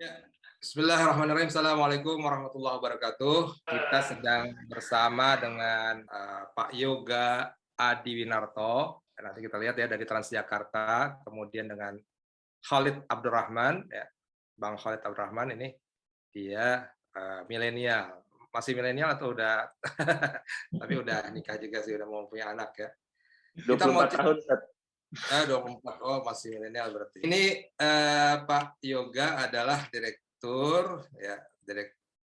Ya, Bismillahirrahmanirrahim. Assalamualaikum warahmatullahi wabarakatuh. Kita sedang bersama dengan Pak Yoga Adiwinarto. Nanti kita lihat ya dari Transjakarta, kemudian dengan Khalid Abdurrahman, ya. Bang Khalid Abdurrahman ini dia milenial. Masih milenial atau udah tapi udah nikah juga sih, udah mau punya anak ya. Kita mau 24 tahun, Ustaz. 24. Oh, masih milenial berarti. Ini Pak Yoga adalah direktur ya,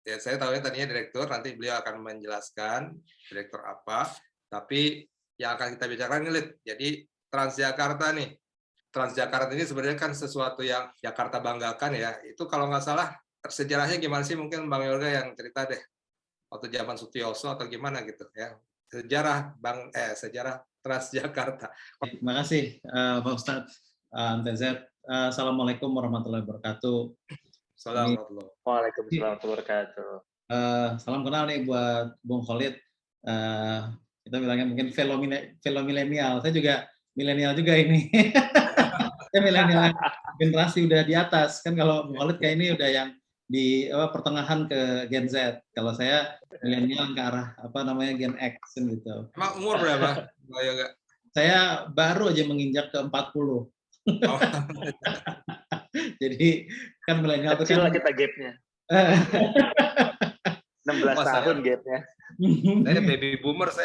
ya saya tahu ya tadinya direktur, nanti beliau akan menjelaskan direktur apa. Tapi yang akan kita bicarakan ini, Lid. Jadi Transjakarta nih. Transjakarta ini sebenarnya kan sesuatu yang Jakarta banggakan ya. Itu kalau nggak salah sejarahnya gimana sih? Mungkin Bang Yoga yang cerita deh. Waktu zaman Sutioso atau gimana gitu ya. Sejarah Transjakarta. Terima kasih Pak Ustadz MTZ. Assalamualaikum warahmatullahi wabarakatuh. Assalamualaikum. Waalaikumsalam warahmatullahi wabarakatuh. Salam kenal nih buat Bung Khalid. Kita bilangnya mungkin fellow milenial. Saya juga milenial juga ini. Saya milenial generasi udah di atas. Kan kalau Bung Khalid kayak ini udah yang di pertengahan ke Gen Z. Kalau saya milenial ke arah Gen X gitu. Emang umur berapa? Saya baru aja menginjak ke 40. Oh. Jadi kan milenial itu Kecil kan lah kita gap-nya. 16 tahun gap-nya. Saya baby boomers.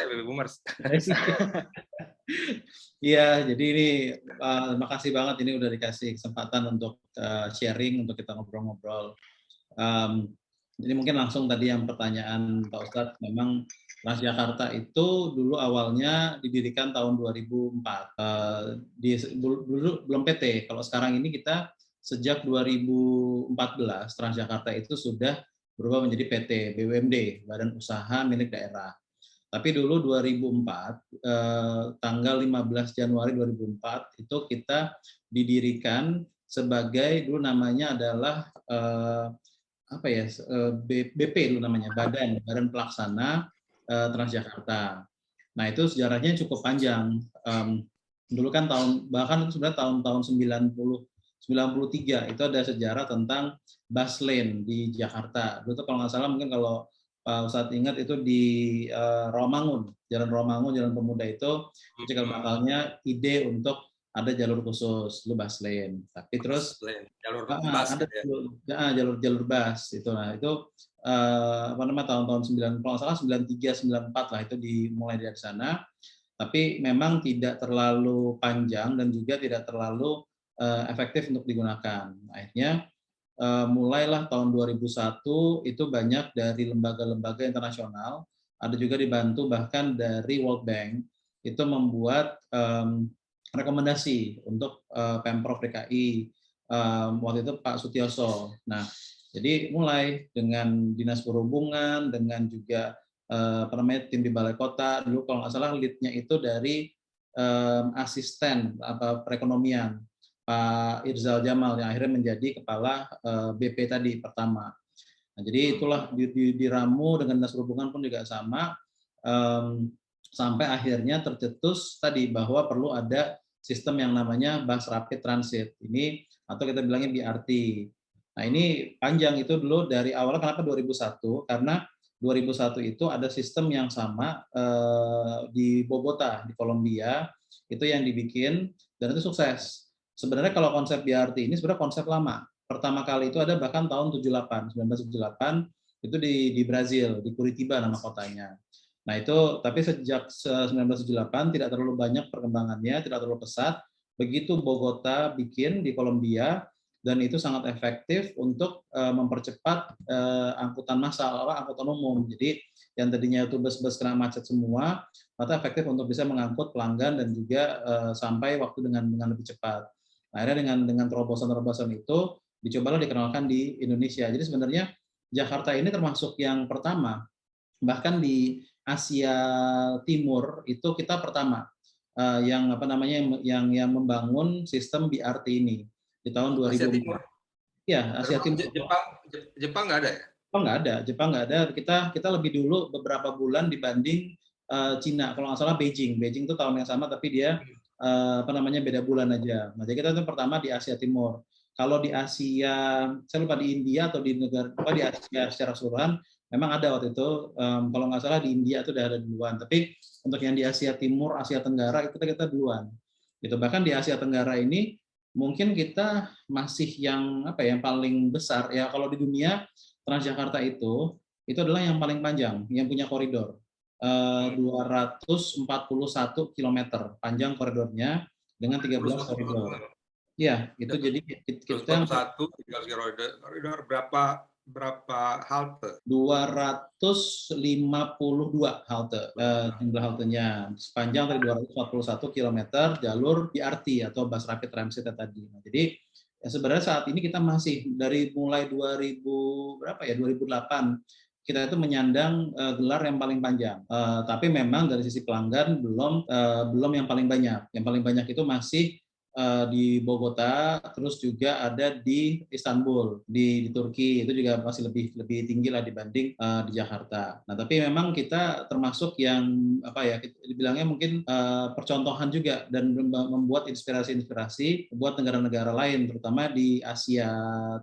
Iya, jadi ini terima kasih banget ini udah dikasih kesempatan untuk sharing, untuk kita ngobrol-ngobrol. Jadi mungkin langsung tadi yang pertanyaan Pak Ustadz, memang Transjakarta itu dulu awalnya didirikan tahun 2004. Dulu belum PT. Kalau sekarang ini kita sejak 2014 Transjakarta itu sudah berubah menjadi PT BUMD, Badan Usaha Milik Daerah. Tapi dulu 2004, tanggal 15 Januari 2004 itu kita didirikan sebagai, dulu namanya adalah BP dulu namanya, Badan Pelaksana Transjakarta. Nah itu sejarahnya cukup panjang. Dulu kan bahkan sebenarnya tahun 93 itu ada sejarah tentang bus lane di Jakarta. Dulu tuh kalau nggak salah, mungkin kalau Pak Ustadz ingat, itu di Rawamangun, Jalan Pemuda itu cikal bakalnya ide untuk ada jalur khusus, lu bus lane. Tapi terus jalur bus ada jalur bus itu. Nah itu tahun-tahun 90, kalau salah 93 94 lah itu dimulai dari sana. Tapi memang tidak terlalu panjang dan juga tidak terlalu efektif untuk digunakan. Akhirnya mulailah tahun 2001 itu banyak dari lembaga-lembaga internasional, ada juga dibantu bahkan dari World Bank, itu membuat rekomendasi untuk Pemprov DKI waktu itu Pak Sutioso. Nah, jadi mulai dengan Dinas Perhubungan, dengan juga tim di Balai Kota, dulu kalau nggak salah lead-nya itu dari asisten perekonomian Pak Irzal Jamal yang akhirnya menjadi kepala BP tadi pertama. Nah, jadi itulah diramu dengan Dinas Perhubungan pun juga sama, sampai akhirnya tercetus tadi bahwa perlu ada sistem yang namanya Bus Rapid Transit ini, atau kita bilangnya BRT. Nah ini panjang itu dulu dari awal. Kenapa 2001? Karena 2001 itu ada sistem yang sama di Bogota, di Kolombia, itu yang dibikin dan itu sukses. Sebenarnya kalau konsep BRT ini sebenarnya konsep lama. Pertama kali itu ada bahkan tahun 1978 itu di Brazil, di Curitiba nama kotanya. Nah itu, tapi sejak 1978 tidak terlalu banyak perkembangannya, tidak terlalu pesat. Begitu Bogota bikin di Kolombia, dan itu sangat efektif untuk mempercepat angkutan massal, angkutan umum. Jadi yang tadinya itu bus-bus kena macet semua, maka efektif untuk bisa mengangkut pelanggan dan juga sampai waktu dengan lebih cepat. Nah, akhirnya dengan terobosan-terobosan itu dicobalah dikenalkan di Indonesia. Jadi sebenarnya Jakarta ini termasuk yang pertama, bahkan di Asia Timur itu kita pertama yang membangun sistem BRT ini di tahun 2000. Asia Timur. Ya, Asia Timur. Jepang nggak ada ya? Jepang nggak ada. Kita lebih dulu beberapa bulan dibanding Cina. Kalau nggak salah Beijing itu tahun yang sama tapi dia beda bulan aja. Nah, jadi kita itu pertama di Asia Timur. Kalau di Asia, saya lupa di India atau di negara apa di Asia secara keseluruhan, memang ada waktu itu. Kalau nggak salah di India itu udah ada duluan. Tapi untuk yang di Asia Timur, Asia Tenggara itu kita duluan. Gitu. Bahkan di Asia Tenggara ini mungkin kita masih yang apa ya, yang paling besar ya kalau di dunia. Transjakarta itu adalah yang paling panjang, yang punya koridor 241 km panjang koridornya dengan 13 koridor. Ya, itu jadi kita 1 koridor berapa halte? 252 halte jumlah haltenya, sepanjang dari 241 km jalur BRT atau Bus Rapid Transit tadi. Nah, jadi ya sebenarnya saat ini kita masih dari mulai 2008 kita itu menyandang gelar yang paling panjang. Tapi memang dari sisi pelanggan belum yang paling banyak. Yang paling banyak itu masih di Bogota, terus juga ada di Istanbul, di Turki, itu juga masih lebih tinggi lah dibanding di Jakarta. Nah, tapi memang kita termasuk yang apa ya, dibilangnya mungkin percontohan juga dan membuat inspirasi-inspirasi buat negara-negara lain, terutama di Asia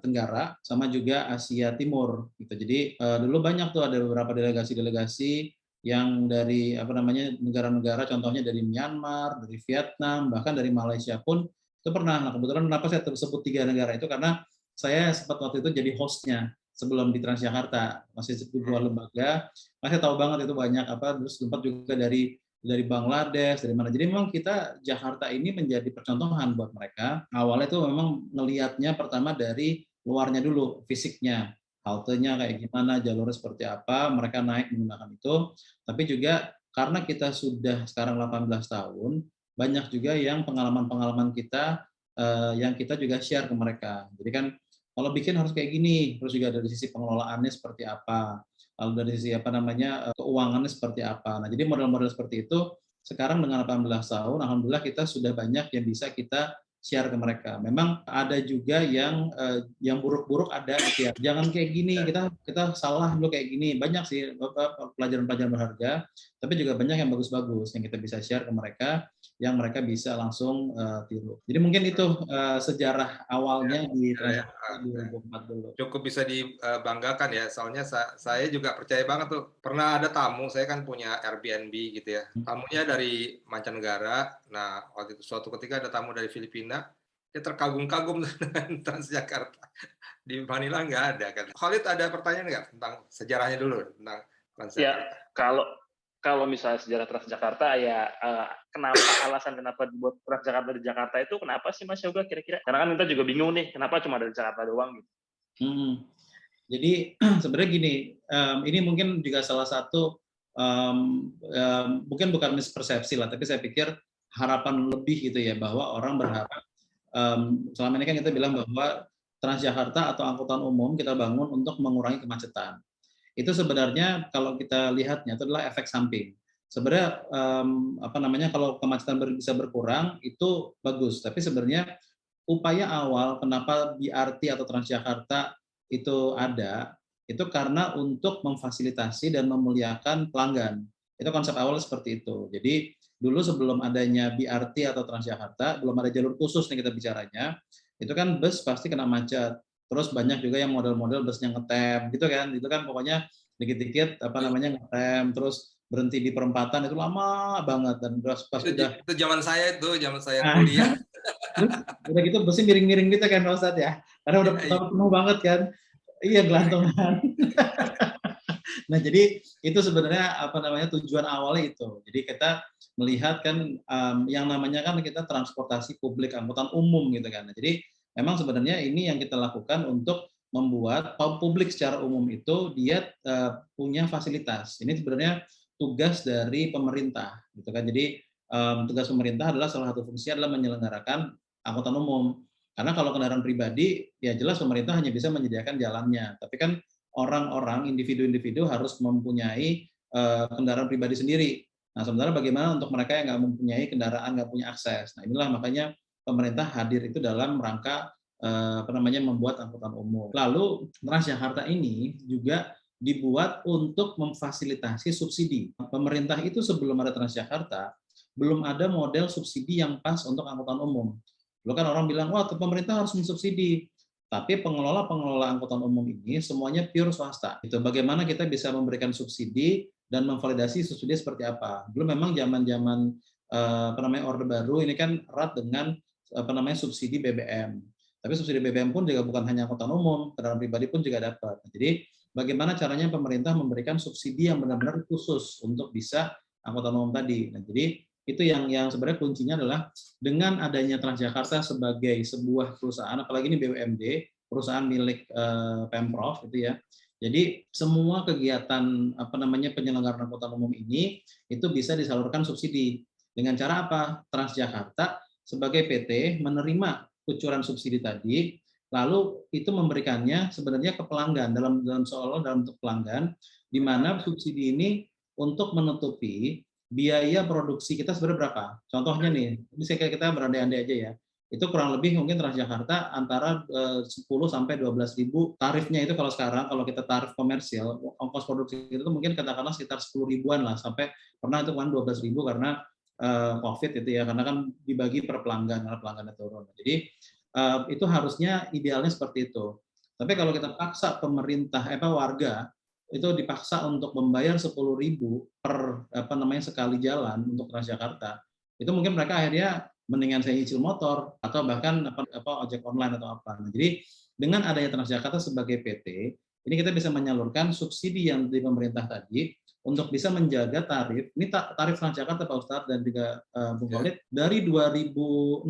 Tenggara sama juga Asia Timur. Gitu. Jadi dulu banyak tuh ada beberapa delegasi-delegasi yang dari apa namanya negara-negara, contohnya dari Myanmar, dari Vietnam, bahkan dari Malaysia pun itu pernah. Nah, kebetulan kenapa saya tersebut 3 negara itu karena saya sempat waktu itu jadi hostnya sebelum di Transjakarta, masih sebuah lembaga, saya tahu banget itu banyak apa, terus sempat juga dari Bangladesh, dari mana. Jadi memang kita Jakarta ini menjadi percontohan buat mereka. Awalnya itu memang ngelihatnya pertama dari luarnya dulu, fisiknya, haltenya kayak gimana, jalurnya seperti apa, mereka naik menggunakan itu. Tapi juga karena kita sudah sekarang 18 tahun, banyak juga yang pengalaman-pengalaman kita yang kita juga share ke mereka. Jadi kan kalau bikin harus kayak gini, terus juga dari sisi pengelolaannya seperti apa, lalu dari sisi apa namanya keuangannya seperti apa. Nah, jadi model-model seperti itu sekarang dengan 18 tahun, alhamdulillah kita sudah banyak yang bisa kita share ke mereka. Memang ada juga yang buruk-buruk ada gitu ya. Jangan kayak gini, kita salah dulu kayak gini. Banyak sih pelajaran-pelajaran berharga, tapi juga banyak yang bagus-bagus yang kita bisa share ke mereka, yang mereka bisa langsung tiru. Jadi mungkin itu sejarah awalnya di Transjakarta 2004 dulu. Cukup bisa dibanggakan ya, soalnya saya juga percaya banget tuh. Pernah ada tamu, saya kan punya Airbnb gitu ya. Tamunya dari mancanegara. Nah, waktu itu suatu ketika ada tamu dari Filipina, dia terkagum-kagum dengan Transjakarta. Di Manila nggak ada kan. Khalid ada pertanyaan nggak tentang sejarahnya dulu tentang Transjakarta? Ya, kalau misalnya sejarah Transjakarta ya alasan kenapa dibuat Transjakarta di Jakarta itu kenapa sih Mas Yoga kira-kira? Karena kan kita juga bingung nih kenapa cuma dari Jakarta doang gitu. Jadi sebenarnya gini, ini mungkin juga salah satu mungkin bukan mispersepsi lah, tapi saya pikir harapan lebih gitu ya, bahwa orang berharap selama ini kan kita bilang bahwa Transjakarta atau angkutan umum kita bangun untuk mengurangi kemacetan. Itu sebenarnya kalau kita lihatnya itu adalah efek samping. Sebenarnya apa namanya, kalau kemacetan bisa berkurang itu bagus, tapi sebenarnya upaya awal kenapa BRT atau Transjakarta itu ada, itu karena untuk memfasilitasi dan memuliakan pelanggan. Itu konsep awal seperti itu. Jadi dulu sebelum adanya BRT atau Transjakarta, belum ada jalur khusus nih kita bicaranya, itu kan bus pasti kena macet. Terus banyak juga yang model-model busnya ngetem gitu kan. Itu kan pokoknya dikit-dikit apa namanya ngetem, terus berhenti di perempatan itu lama banget, dan terus pas itu zaman saya kuliah. Terus udah gitu busnya miring-miring gitu kan Pak Ustadz ya, karena udah penuh banget kan. Iya, gelantungan. Nah, jadi itu sebenarnya apa namanya tujuan awalnya itu. Jadi kita melihat kan yang namanya kan kita transportasi publik, angkutan umum gitu kan. Nah, jadi memang sebenarnya ini yang kita lakukan untuk membuat publik secara umum itu dia punya fasilitas. Ini sebenarnya tugas dari pemerintah gitu kan. Jadi tugas pemerintah adalah salah satu fungsinya adalah menyelenggarakan angkutan umum. Karena kalau kendaraan pribadi, ya jelas pemerintah hanya bisa menyediakan jalannya. Tapi kan orang-orang, individu-individu harus mempunyai kendaraan pribadi sendiri. Nah, sementara bagaimana untuk mereka yang nggak mempunyai kendaraan, nggak punya akses. Nah, inilah makanya pemerintah hadir itu dalam rangka apa namanya membuat angkutan umum. Lalu Transjakarta ini juga dibuat untuk memfasilitasi subsidi. Pemerintah itu sebelum ada Transjakarta belum ada model subsidi yang pas untuk angkutan umum. Dulu kan orang bilang, wah pemerintah harus mensubsidi. Tapi pengelola angkutan umum ini semuanya pure swasta. Itu bagaimana kita bisa memberikan subsidi dan memvalidasi subsidi seperti apa. Dulu memang zaman-zaman Orde Baru ini kan erat dengan subsidi BBM. Tapi subsidi BBM pun juga bukan hanya angkutan umum, kendaraan pribadi pun juga dapat. Jadi bagaimana caranya pemerintah memberikan subsidi yang benar-benar khusus untuk bisa angkutan umum tadi. Nah, jadi itu yang sebenarnya kuncinya adalah dengan adanya Transjakarta sebagai sebuah perusahaan, apalagi ini BUMD, perusahaan milik Pemprov itu ya. Jadi semua kegiatan penyelenggaraan angkutan umum ini itu bisa disalurkan subsidi. Dengan cara apa? Transjakarta sebagai PT menerima kucuran subsidi tadi, lalu itu memberikannya sebenarnya ke pelanggan dalam bentuk pelanggan, di mana subsidi ini untuk menutupi biaya produksi kita sebenarnya berapa? Contohnya nih, ini kita berandai-andai aja ya. Itu kurang lebih mungkin Transjakarta antara 10 sampai 12 ribu tarifnya itu kalau sekarang kalau kita tarif komersial ongkos produksi itu mungkin katakanlah sekitar 10 ribuan lah sampai pernah itu kan 12 ribu karena COVID itu ya karena kan dibagi per pelanggan karena pelanggannya turun. Jadi itu harusnya idealnya seperti itu. Tapi kalau kita paksa pemerintah warga itu dipaksa untuk membayar 10.000 per sekali jalan untuk Transjakarta, itu mungkin mereka akhirnya mendingan saya nyicil motor atau bahkan ojek online atau apa. Nah, jadi dengan adanya Transjakarta sebagai PT, ini kita bisa menyalurkan subsidi yang dari pemerintah tadi untuk bisa menjaga tarif. Ini tarif Transjakarta Pak Ustadz dan juga Bung Khalid dari 2006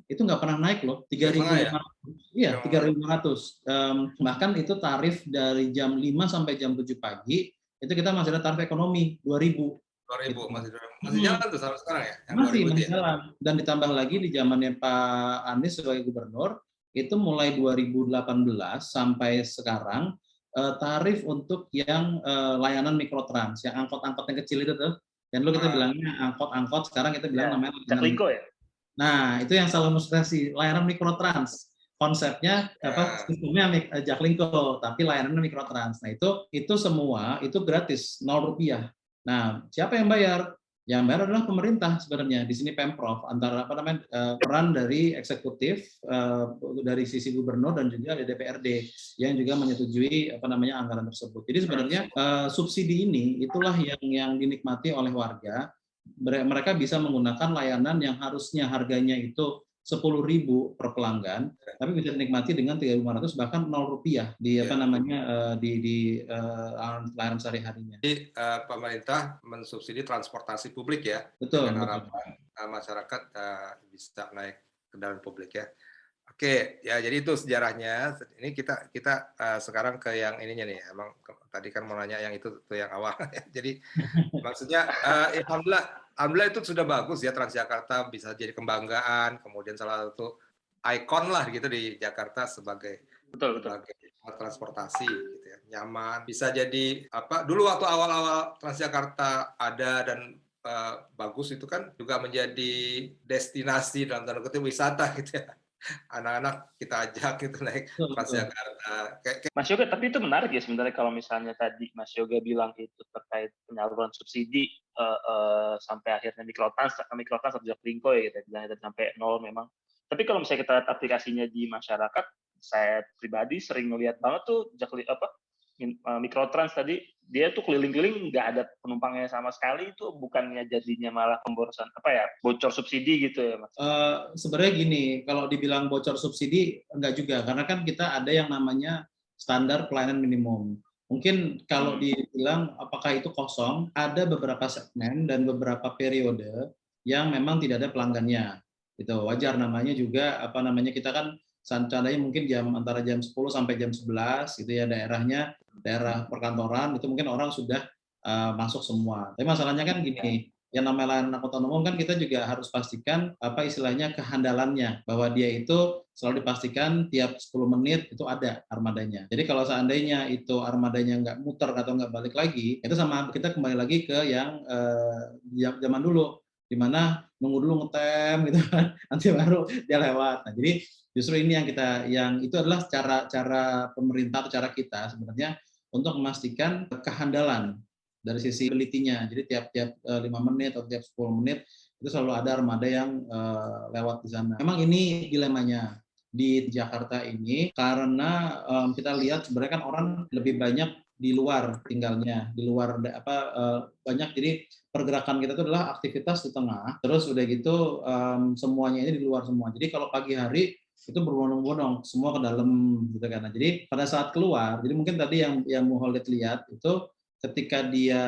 itu nggak pernah naik loh, 3.500. Iya, 3.500. Bahkan itu tarif dari jam 5 sampai jam 7 pagi itu kita masih ada tarif ekonomi 2.000. 2.000 masih jalan tuh sampai sekarang ya? Yang Masih ya? jalan. Dan ditambah lagi di zamannya Pak Anies sebagai gubernur itu mulai 2018 sampai sekarang tarif untuk yang layanan mikrotrans, yang angkot-angkot yang kecil itu tuh. Dan dulu kita bilangnya angkot-angkot, sekarang kita bilang namanya Jaklingko ya? Nah, itu yang salah administrasi, layanan mikrotrans. Konsepnya sistemnya Jaklingko, tapi layanannya mikrotrans. Nah, itu semua itu gratis, 0 rupiah. Nah, siapa yang bayar? Yang bayar adalah pemerintah sebenarnya. Di sini Pemprov antara peran dari eksekutif dari sisi gubernur dan juga dari DPRD yang juga menyetujui anggaran tersebut. Jadi sebenarnya subsidi ini itulah yang dinikmati oleh warga. Mereka bisa menggunakan layanan yang harusnya harganya itu 10.000 per pelanggan, tapi bisa dinikmati dengan 3.500 bahkan 0 rupiah di di layanan sehari-harinya. Jadi pemerintah mensubsidi transportasi publik ya, betul, dengan harapan masyarakat bisa naik kendaraan publik ya. Oke, ya jadi itu sejarahnya. Ini kita sekarang ke yang ininya nih. Emang tadi kan mau nanya yang itu tuh yang awal. Jadi maksudnya alhamdulillah itu sudah bagus ya, Transjakarta bisa jadi kebanggaan, kemudian salah satu ikon lah gitu di Jakarta sebagai transportasi gitu ya, nyaman. Bisa jadi dulu waktu awal-awal Transjakarta ada dan bagus itu kan juga menjadi destinasi dalam tanda kutip wisata gitu ya. Anak-anak kita ajak gitu naik Transjakarta. Mas Yoga, tapi itu menarik ya sebenarnya kalau misalnya tadi Mas Yoga bilang itu terkait penyaluran subsidi sampai akhirnya mikrotrans atau Jaklingko ya kita bilang sampai 0 memang. Tapi kalau misalnya kita lihat aplikasinya di masyarakat, saya pribadi sering ngelihat banget tuh mikrotrans tadi dia tuh keliling-keliling nggak ada penumpangnya sama sekali, itu bukannya jadinya malah pemborosan bocor subsidi gitu ya Mas? Sebenarnya gini, kalau dibilang bocor subsidi enggak juga, karena kan kita ada yang namanya standar pelayanan minimum. Mungkin kalau dibilang apakah itu kosong, ada beberapa segmen dan beberapa periode yang memang tidak ada pelanggannya. Itu wajar namanya juga kita kan sancananya mungkin antara jam 10 sampai jam 11 gitu ya, daerah perkantoran itu mungkin orang sudah masuk semua. Tapi masalahnya kan gini, yang namanya layanan angkutan umum kan kita juga harus pastikan istilahnya kehandalannya, bahwa dia itu selalu dipastikan tiap 10 menit itu ada armadanya. Jadi kalau seandainya itu armadanya nggak muter atau nggak balik lagi, itu sama kita kembali lagi ke yang zaman dulu, di mana nunggu dulu ngetem gitu kan, nanti baru dia lewat. Nah, jadi justru ini yang itu adalah cara pemerintah atau cara kita sebenarnya untuk memastikan kehandalan dari sisi pelitinya. Jadi tiap 5 menit atau tiap 10 menit itu itu selalu ada armada yang lewat di sana. Memang ini dilemanya di Jakarta ini karena kita lihat sebenarnya kan orang lebih banyak di luar tinggalnya, di luar banyak, jadi pergerakan kita itu adalah aktivitas di tengah, terus udah gitu semuanya ini di luar semua. Jadi kalau pagi hari itu berbondong-bondong semua ke dalam gitu kan. Nah, jadi pada saat keluar, jadi mungkin tadi yang Muhammad lihat itu ketika dia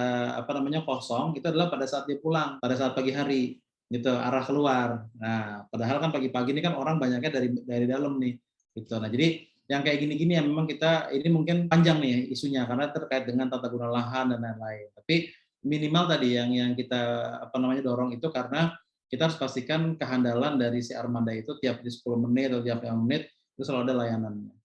kosong, itu adalah pada saat dia pulang, pada saat pagi hari gitu, arah keluar. Nah, padahal kan pagi-pagi ini kan orang banyaknya dari dalam nih gitu. Nah, jadi yang kayak gini-gini yang memang kita ini mungkin panjang nih isunya karena terkait dengan tata guna lahan dan lain-lain. Tapi minimal tadi yang kita dorong itu karena kita harus pastikan kehandalan dari si armada itu tiap di 10 menit atau tiap 5 menit itu selalu ada layanannya.